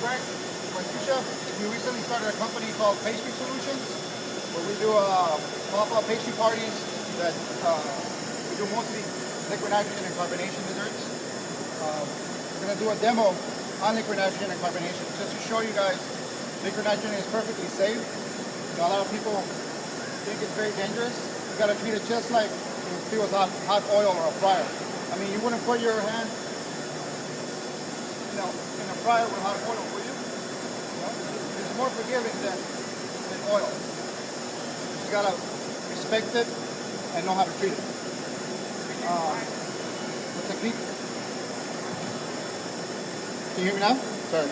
Greg. We recently started a company called Pastry Solutions, where we do pop-up pastry parties that we do mostly liquid nitrogen and carbonation desserts. We're going to do a demo on liquid nitrogen and carbonation just to show you guys liquid nitrogen is perfectly safe. A lot of people think it's very dangerous. You got to treat it just like if it was hot oil or a fryer. I mean, you wouldn't put your hand, in a fryer with hot oil, would you? It's more forgiving than oil. You just gotta respect it and know how to treat it. The technique. Can you hear me now? Sorry. I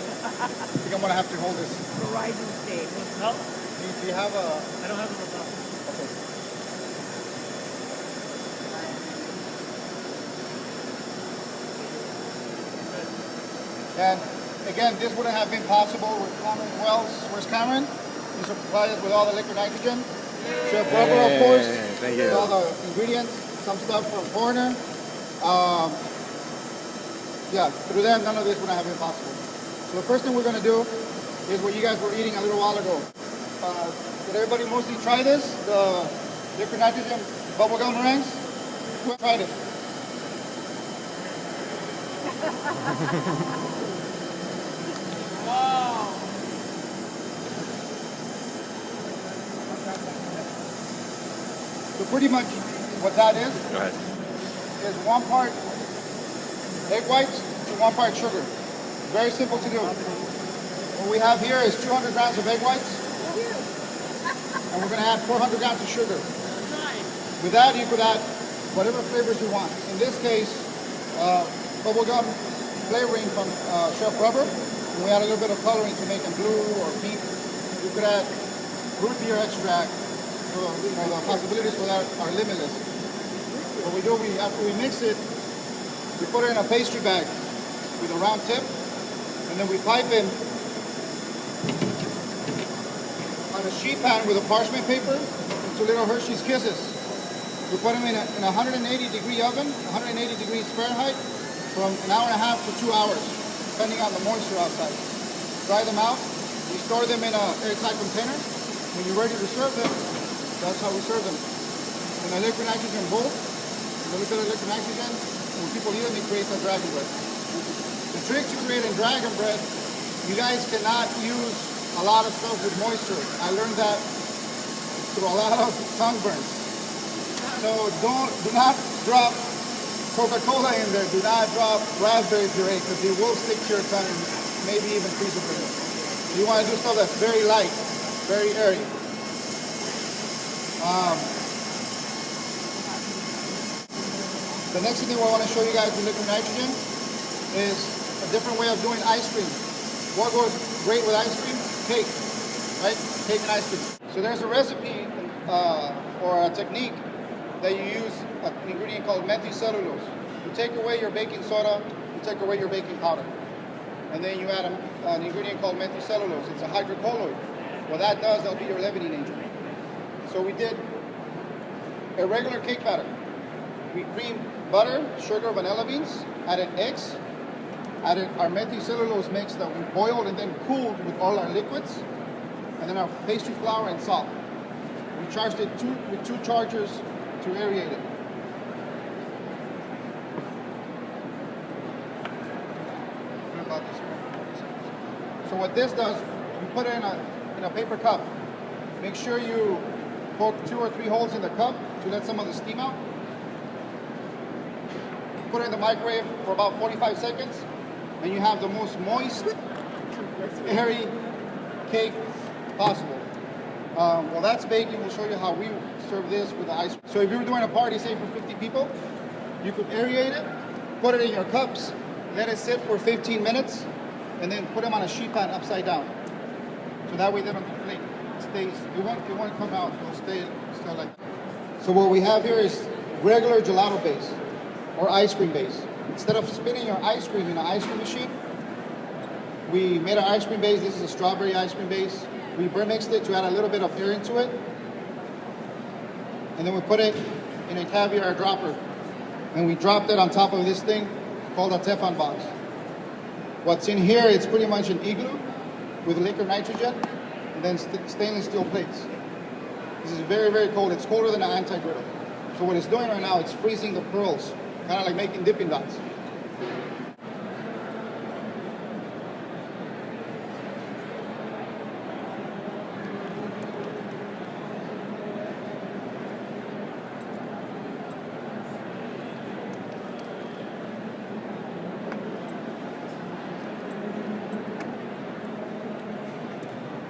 think I'm gonna have to hold this. Horizon stage. No? Do you have a? I don't have a remote. Okay. And again, this wouldn't have been possible with Cameron Wells. Where's Cameron? He supplies us with all the liquid nitrogen. Chef Rubber, of course. Thank you. With all the ingredients, some stuff from Foreigner. Yeah, through them, none of this would have been possible. So the first thing we're going to do is what you guys were eating a little while ago. Did everybody mostly try this? The liquid nitrogen bubblegum meringues? Who tried it? Wow. So pretty much what that is, Go ahead. is 1 part egg whites to 1 part sugar. Very simple to do. What we have here is 200 grams of egg whites, and we're going to add 400 grams of sugar. With that, you could add whatever flavors you want. In this case, bubblegum flavoring from Chef Rubber. And we add a little bit of coloring to make them blue or pink. You could add root beer extract. So, the possibilities for that are limitless. What we do, after we mix it, we put it in a pastry bag with a round tip, and then we pipe in on a sheet pan with a parchment paper into little Hershey's Kisses. We put them in a 180-degree oven, 180 degrees Fahrenheit, from an hour and a half to 2 hours, depending on the moisture outside. Dry them out. We store them in an airtight container. When you're ready to serve them, that's how we serve them. In a liquid nitrogen bowl, a little bit of liquid nitrogen, when people eat them, it creates a dragon bread. The trick to creating dragon bread, you guys cannot use a lot of stuff with moisture. I learned that through a lot of sunburns. So do not drop Coca-Cola in there. Do not drop raspberry puree because it will stick to your tongue and maybe even freeze it. You want to do stuff that's very light, very airy. The next thing I want to show you guys with liquid nitrogen is a different way of doing ice cream. What goes great with ice cream? Cake, right? Cake and ice cream. So there's a recipe or a technique that you use an ingredient called methicellulose. You take away your baking soda, you take away your baking powder. And then you add an ingredient called methicellulose. It's a hydrocolloid. What that does, that'll be your leavening agent. So we did a regular cake batter. We creamed butter, sugar, vanilla beans, added eggs, added our methicellulose mix that we boiled and then cooled with all our liquids, and then our pastry flour and salt. We charged it with 2 chargers to aerate it. So what this does, you put it in a paper cup. Make sure you poke 2 or 3 holes in the cup to let some of the steam out. Put it in the microwave for about 45 seconds, and you have the most moist, airy cake possible. While that's baking, we'll show you how we serve this with the ice cream. So if you were doing a party, say for 50 people, you could aerate it, put it in your cups, let it sit for 15 minutes, and then put them on a sheet pan upside down. So that way they don't deflate. It won't come out. It'll stay still like that. So what we have here is regular gelato base or ice cream base. Instead of spinning your ice cream in an ice cream machine, we made our ice cream base. This is a strawberry ice cream base. We mixed it to add a little bit of air into it. And then we put it in a caviar dropper. And we dropped it on top of this thing called a Teflon box. What's in here, it's pretty much an igloo with liquid nitrogen and then stainless steel plates. This is very, very cold. It's colder than an anti-griddle. So what it's doing right now, it's freezing the pearls, kind of like making dipping dots.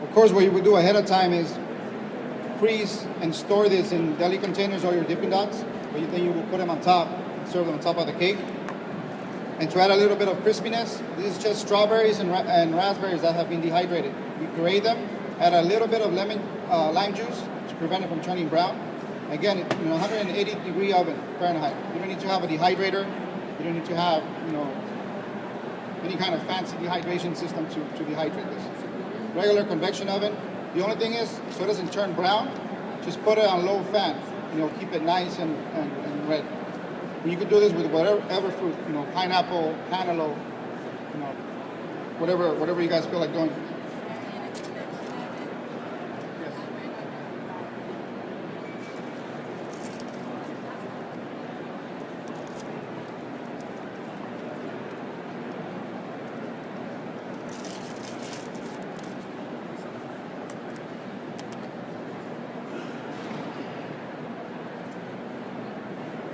Of course, what you would do ahead of time is freeze and store this in deli containers or your dipping dots, but then you would put them on top and serve them on top of the cake. And to add a little bit of crispiness, this is just strawberries and raspberries that have been dehydrated. You grate them, add a little bit of lime juice to prevent it from turning brown. Again, in 180 degree oven, Fahrenheit. You don't need to have a dehydrator. You don't need to have, any kind of fancy dehydration system to dehydrate this. Regular convection oven. The only thing is, so it doesn't turn brown, just put it on low fan. Keep it nice and red. And you could do this with whatever fruit, pineapple, cantaloupe, whatever you guys feel like doing. Yes.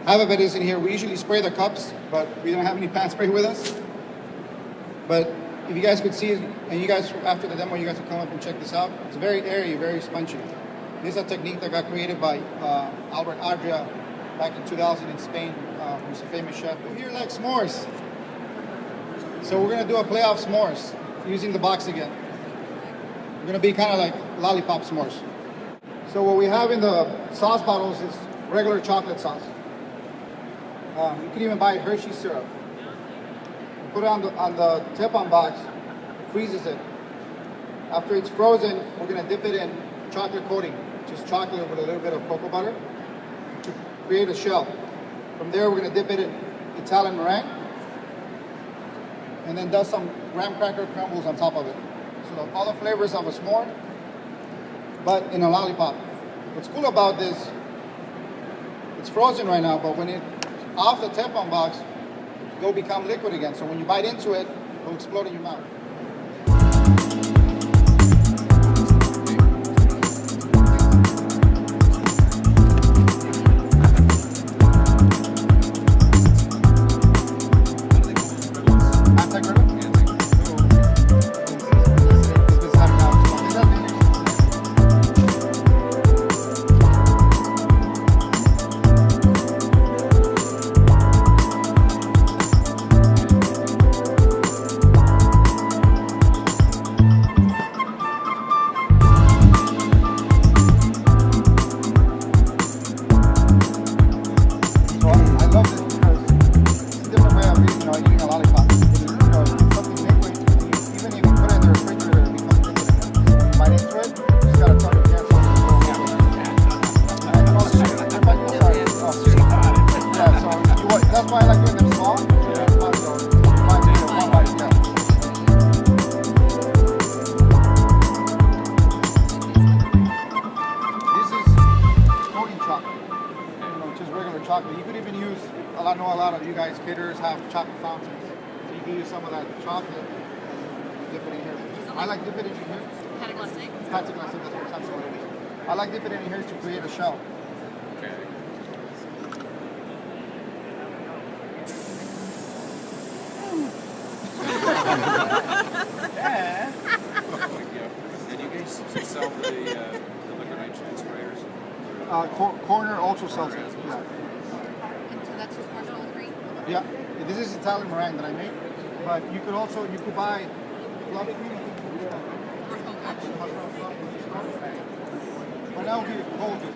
Half of it is in here. We usually spray the cups, but we don't have any pan spray with us. But if you guys could see, and you guys, after the demo, you guys will come up and check this out. It's very airy, very spongy. This is a technique that got created by Albert Adria back in 2000 in Spain, who's a famous chef. Who here likes s'mores? So we're gonna do a play off s'mores using the box again. We're gonna be kind of like lollipop s'mores. So what we have in the sauce bottles is regular chocolate sauce. You can even buy Hershey syrup. Put it on the Teflon box, freezes it. After it's frozen, we're gonna dip it in chocolate coating, just chocolate with a little bit of cocoa butter to create a shell. From there, we're gonna dip it in Italian meringue, and then dust some graham cracker crumbles on top of it. So all the flavors of a s'more, but in a lollipop. What's cool about this, it's frozen right now, but when it's off the Teflon box, it'll become liquid again. So when you bite into it, it'll explode in your mouth. That's why I like doing them small. This is coating chocolate, just regular chocolate. You could even use, I know a lot of you guys caterers have chocolate fountains. So you can use some of that chocolate and dip it in here. I like dip it in here. Pate glacé. Pate glacé, that's what it is. I like dip it in here to create a shell. Okay. Yeah. Did you guys sell the liquid nitrogen sprayers? Corner also sells it. Yeah. And so that's just marshmallow cream? Yeah. This is Italian meringue that I make. But you could buy fluffy cream. Marshmallow But now we cold.